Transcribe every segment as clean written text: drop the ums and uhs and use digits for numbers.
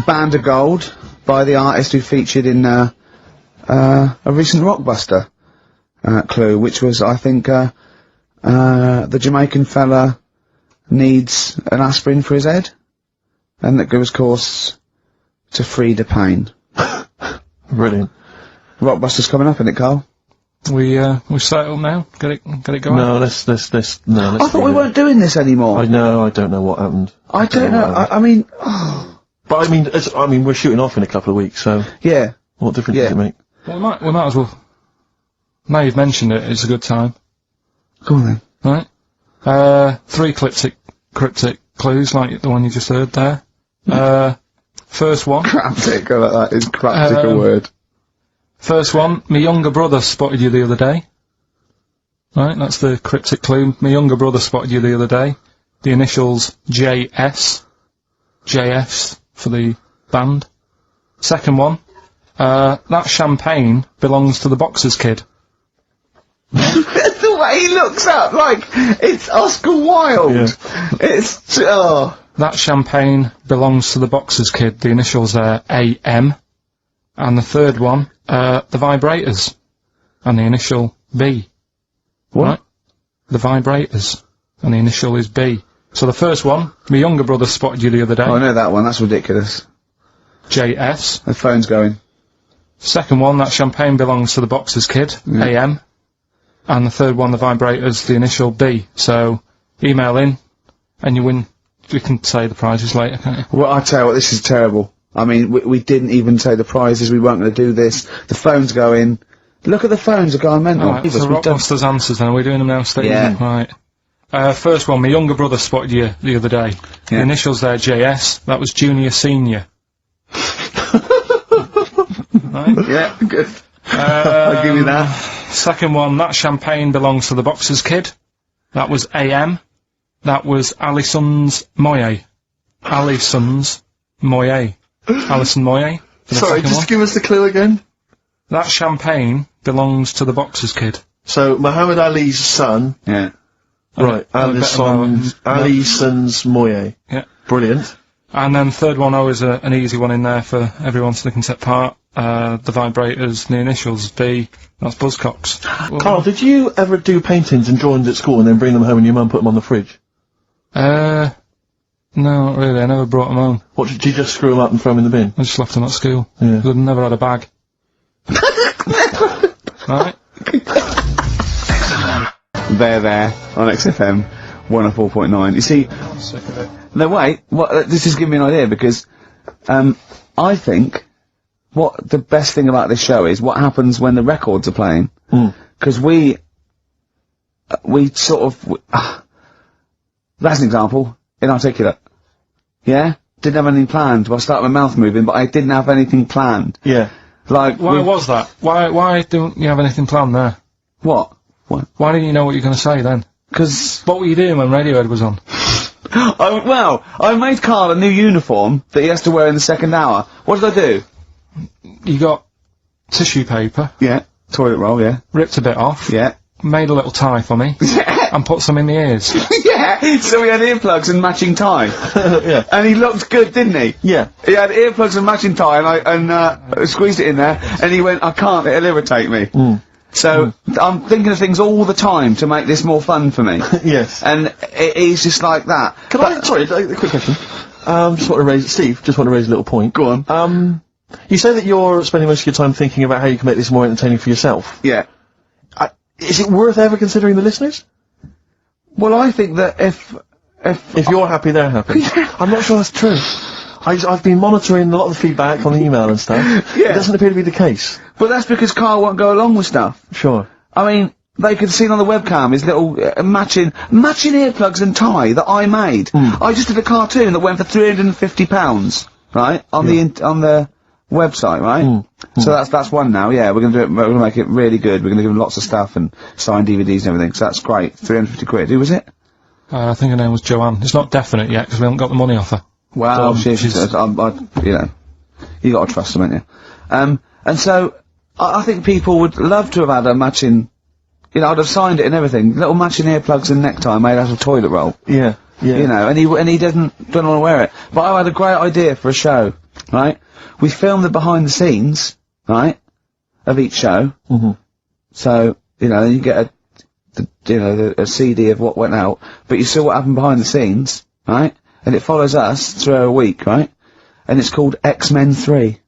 Band of Gold by the artist who featured in a recent Rockbuster clue, which was, I think, the Jamaican fella needs an aspirin for his head, and that gives course to free the pain. Brilliant. Rockbuster's coming up, isn't it, Carl? We start up now? Get it going? No, let's I thought we weren't doing this anymore. I know, I don't know what happened. I don't know, I mean... But I mean, we're shooting off in a couple of weeks, so... Yeah. What difference does it make? Well, we might as well... Now you've mentioned it, it's a good time. Go on then. Right. 3 cryptic clues, like the one you just heard there. First one... Cryptic, I like that. Is cryptic a word? First one, my younger brother spotted you the other day. Right, that's the cryptic clue. My younger brother spotted you the other day. The initials JS. JF's for the band. Second one, that champagne belongs to the boxer's kid. The way he looks up, like, it's Oscar Wilde. Yeah. It's, That champagne belongs to the boxer's kid. The initials there, AM. And the third one, the vibrators. And the initial B. What? Right? The vibrators. And the initial is B. So the first one, my younger brother spotted you the other day. Oh, I know that one, that's ridiculous. JS. The phone's going. Second one, that champagne belongs to the boxer's kid, AM. And the third one, the vibrators, the initial B. So, email in, and you win. We can say the prizes later, can't you? Well, I tell you what, this is terrible. I mean, we didn't even say the prizes, we weren't going to do this. The phone's going. Look at the phones, are going mental. Alright, so Rockbuster's answers then, are we doing them now, Steve? Yeah. Right. First one, my younger brother spotted you the other day. The initials there, JS, that was junior senior. Right? Yeah, good. I'll give you that. Second one, that champagne belongs to the boxer's kid. That was AM. That was Alison's Moye. Alison's Moye. Alison Moye. Sorry, just give us the clue again. That champagne belongs to the boxer's kid. So, Muhammad Ali's son. Yeah. Right, Alison's Moye. Yeah. Brilliant. And then third one, always an easy one in there for everyone so they can take part. The vibrators, the initials, B, that's Buzzcocks. Carl, did you ever do paintings and drawings at school and then bring them home and your mum put them on the fridge? No, not really, I never brought them home. What, did you just screw them up and throw them in the bin? I just left them at school. Yeah. I've never had a bag. Right? There, on XFM 104.9. You see, I'm sick of it. no, wait, this is giving me an idea, because, I think, what the best thing about this show is what happens when the records are playing. Because we sort of, that's an example, inarticulate. Yeah? Didn't have anything planned. Well, I started my mouth moving, but I didn't have anything planned. Yeah. Like, why was that? Why don't you have anything planned there? What? Why didn't you know what you were going to say then? Because... What were you doing when Radiohead was on? I made Carl a new uniform that he has to wear in the second hour. What did I do? You got tissue paper. Yeah. Toilet roll, yeah. Ripped a bit off. Yeah. Made a little tie for me. Yeah. And put some in the ears. Yeah. So we had earplugs and matching tie. Yeah. And he looked good, didn't he? Yeah. He had earplugs and matching tie, and I squeezed it in there, and he went, I can't, it'll irritate me. So, I'm thinking of things all the time to make this more fun for me. Yes. And he's just like that. Sorry, a quick question. Steve, just want to raise a little point. Go on. You say that you're spending most of your time thinking about how you can make this more entertaining for yourself. Yeah. Is it worth ever considering the listeners? Well, I think that if you're happy, they're happy. I'm not sure that's true. I've been monitoring a lot of the feedback on the email and stuff. Yeah. It doesn't appear to be the case. But that's because Carl won't go along with stuff. Sure. I mean, they could see on the webcam his little matching earplugs and tie that I made. I just did a cartoon that went for £350, right, on the website, right? So that's one now. Yeah, we're gonna do it. We're gonna make it really good. We're gonna give him lots of stuff and sign DVDs and everything. So that's great. 350 quid. Who was it? I think her name was Joanne. It's not definite yet because we haven't got the money off her. Wow, she's you know, you gotta trust them, haven't you? And so I think people would love to have had a matching. You know, I'd have signed it and everything. Little matching earplugs and necktie made out of toilet roll. Yeah, yeah. You know, and he don't want to wear it. But I had a great idea for a show. right? We film the behind the scenes, right, of each show. Mm-hmm. So, you know, you get a CD of what went out, but you see what happened behind the scenes, right? And it follows us through a week, right? And it's called X-Men 3.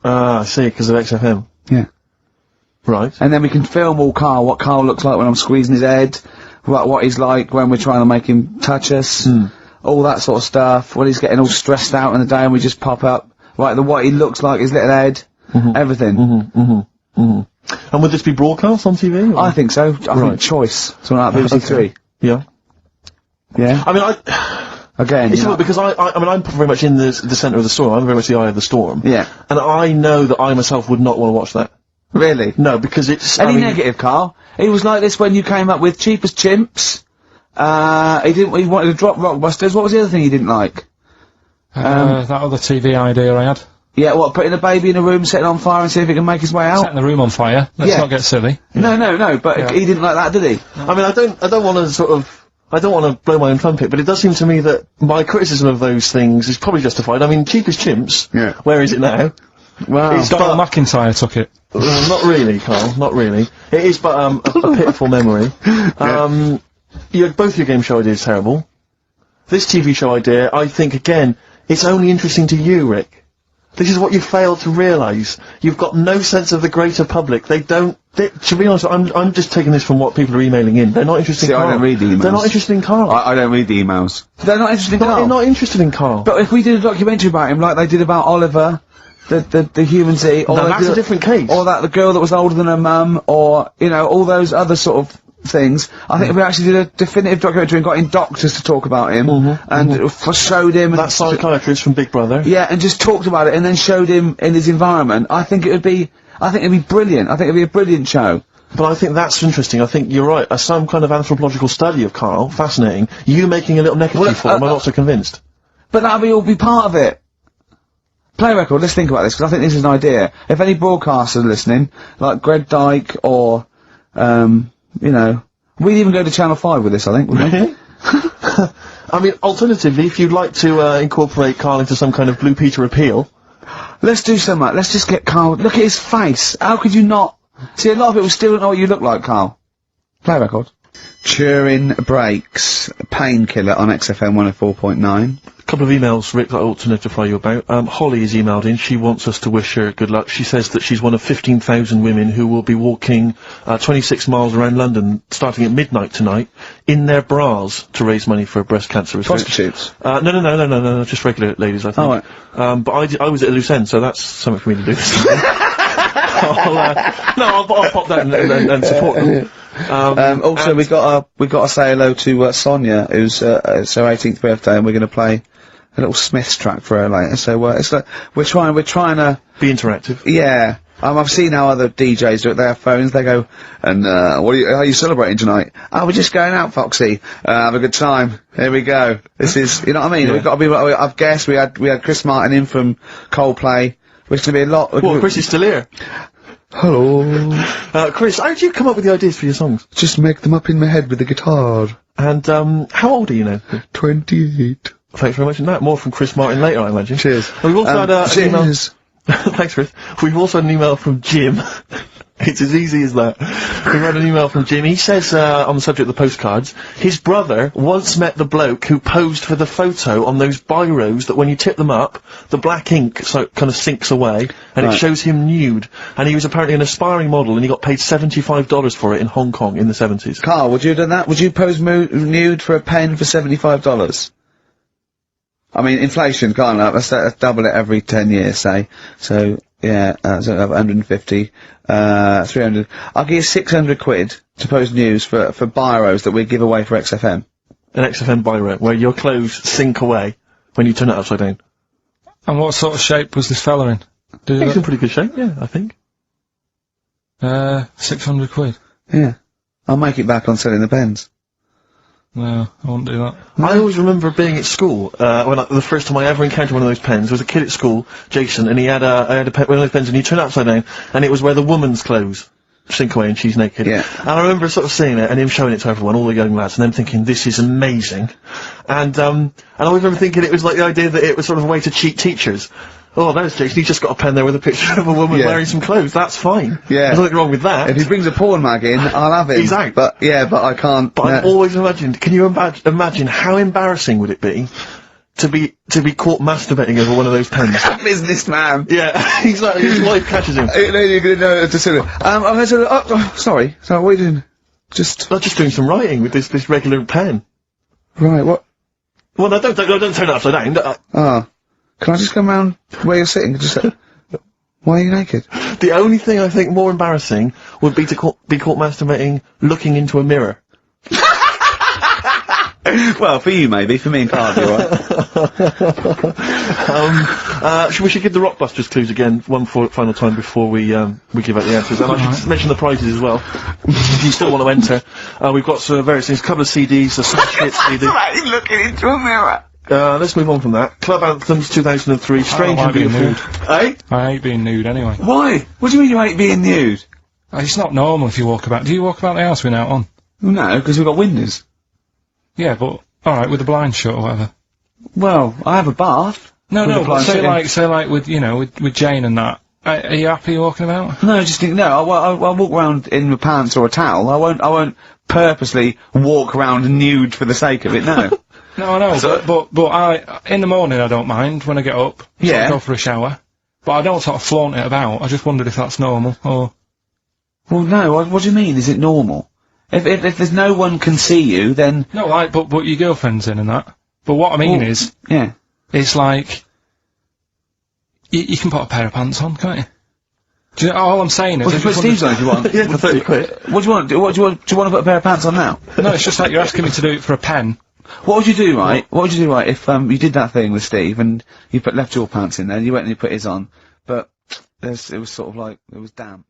Ah, I see, because of XFM. Yeah. Right. And then we can film all Carl, what Carl looks like when I'm squeezing his head, what he's like when we're trying to make him touch us, all that sort of stuff, when he's getting all stressed out in the day and we just pop up, right, what he looks like, his little head, everything. And would this be broadcast on TV? Or? I think so. I think Choice, something like BBC Three. Yeah. Yeah. I mean, Again, it's you know, because I mean, I'm very much in the centre of the storm. I'm very much the eye of the storm. Yeah. And I know that I myself would not want to watch that. Really? No, because it's... Any negative, Carl? He was like this when you came up with Cheap as Chimps. He wanted to drop Rockbusters. What was the other thing he didn't like? That other TV idea I had. Yeah, what, putting a baby in a room, setting on fire and see if it can make his way out? Setting the room on fire. Let's not get silly. No, but he didn't like that, did he? I mean, I don't want to sort of... I don't want to blow my own trumpet, but it does seem to me that my criticism of those things is probably justified. I mean, Cheap as Chimps, where is it now? Well, Donald McIntyre took it. Not really, Carl, not really. It is but a pitiful memory. Both your game show ideas terrible. This TV show idea, I think, again, it's only interesting to you, Rick. This is what you failed to realise. You've got no sense of the greater public. To be honest, I'm just taking this from what people are emailing in. They're not interested in Carl. I don't read the emails. They're not interested in Carl. I don't read the emails. They're not interested in Carl. They're not interested in Carl. But if we did a documentary about him, like they did about Oliver, the human Z, or that's a different case. Or the girl that was older than her mum, or, you know, all those other sort of things. I think if we actually did a definitive documentary and got in doctors to talk about him, and showed him... That psychiatrist from Big Brother. Yeah, and just talked about it, and then showed him in his environment, I think it'd be brilliant. I think it'd be a brilliant show. But I think that's interesting. I think you're right. Some kind of anthropological study of Carl, fascinating. You making a little negative for him, I'm not so convinced. But that'll all be part of it. Play a record, let's think about this, because I think this is an idea. If any broadcasters are listening, like Greg Dyke, or, you know, we'd even go to Channel 5 with this, I think, wouldn't we? I mean, alternatively, if you'd like to incorporate Carl into some kind of Blue Peter appeal... Let's do so much. Let's just get Carl... Look at his face. How could you not... See, a lot of people still don't know what you look like, Carl. Play a record. Turing Breaks, Painkiller on XFM 104.9. A couple of emails, Rick, that I ought to notify you about. Holly has emailed in. She wants us to wish her good luck. She says that she's one of 15,000 women who will be walking 26 miles around London starting at midnight tonight in their bras to raise money for breast cancer research. Prostitutes? No, just regular ladies, I think. Oh, right. But I was at a loose end, so that's something for me to do. I'll pop that and support them. Also, we got to say hello to Sonia, who's it's her 18th birthday, and we're going to play a little Smiths track for her later. So it's like we're trying to be interactive. Yeah. I've seen how other DJs do it. They have phones. They go, and how are you celebrating tonight? Oh, we're just going out, Foxy. Have a good time. Here we go. This is, you know what I mean? We've got to be. I've guessed we had Chris Martin in from Coldplay. Which is going to be a lot. Well, Chris is still here. Hello. Chris, how did you come up with the ideas for your songs? Just make them up in my head with the guitar. And, how old are you now? 28. Thanks very much. And that more from Chris Martin later, I imagine. Cheers. We've also had an email. Cheers. Thanks, Chris. We've also had an email from Jim. It's as easy as that. We've had an email from Jim. He says, on the subject of the postcards, his brother once met the bloke who posed for the photo on those biros that when you tip them up, the black ink kind of sinks away, and it shows him nude. And he was apparently an aspiring model, and he got paid $75 for it in Hong Kong in the 70s. Carl, would you have done that? Would you pose nude for a pen for $75? I mean, inflation, can't I? Let's double it every 10 years, say. So, yeah, so 150, 300. I'll give you 600 quid to post news for biros that we give away for XFM. An XFM biro, where your clothes sink away when you turn it upside down. And what sort of shape was this fella in? He's in pretty good shape, yeah, I think. 600 quid. Yeah. I'll make it back on selling the pens. No, I won't do that. I always remember being at school, the first time I ever encountered one of those pens. There was a kid at school, Jason, and he had one of those pens, and you turn it upside down, and it was where the woman's clothes. sink away and she's naked. Yeah. And I remember sort of seeing it and him showing it to everyone, all the young lads, and them thinking, this is amazing. And I always remember thinking it was like the idea that it was sort of a way to cheat teachers. Oh, there's Jason, he's just got a pen there with a picture of a woman Yeah. wearing some clothes, that's fine. Yeah. There's nothing wrong with that. If he brings a porn mag in, I'll have it. He's out. But, yeah, but I can't. But I've always imagined, can you imagine how embarrassing would it be to be caught masturbating over one of those pens? Businessman. Yeah, exactly, his wife catches him. You're gonna know to sue him. I'm gonna sort of, sorry, what are you doing? Just, Not just doing some writing with this regular pen. right, what? Well, no, don't turn it upside down. Ah. Can I just come round where you're sitting? Just, why are you naked? The only thing I think more embarrassing would be to be caught masturbating looking into a mirror. Well, for you maybe, for me and Carl, you're right. We should give the Rockbusters clues again one final time before we give out the answers. And I should mention the prizes as well. If you still want to enter, we've got some various things, a couple of CDs, a Smash Hits CD. Right, looking into a mirror. Let's move on from that. Club Anthems 2003, Strange and like being Beautiful. Eh? I hate being nude anyway. Why? What do you mean you hate being nude? It's not normal if you walk about. Do you walk about the house without on? No, because we've got windows. Yeah, but alright, with the blinds shut or whatever. Well, I have a bath. No, With no, the but blinds say like with, you know, with Jane and that. Are you happy walking about? No, just think, no, I'll walk around in my pants or a towel. I won't purposely walk around nude for the sake of it, no. No, I know, but I, in the morning I don't mind when I get up. Yeah. I go for a shower. But I don't sort of flaunt it about. I just wondered if that's normal, or... Well, no, what do you mean, is it normal? If there's no one can see you, then... No, like, but your girlfriend's in and that. But what I mean is, Yeah. it's like... You can put a pair of pants on, can't you? Do you know, all I'm saying is... Well, you put Steve's on if you want. Yeah, for 30 quid. What do you want? Do you want to put a pair of pants on now? No, it's just like you're asking me to do it for a pen. What would you do, right? What would you do, right, if you did that thing with Steve and you left your pants in there, and you went and you put his on, but it was sort of like it was damp.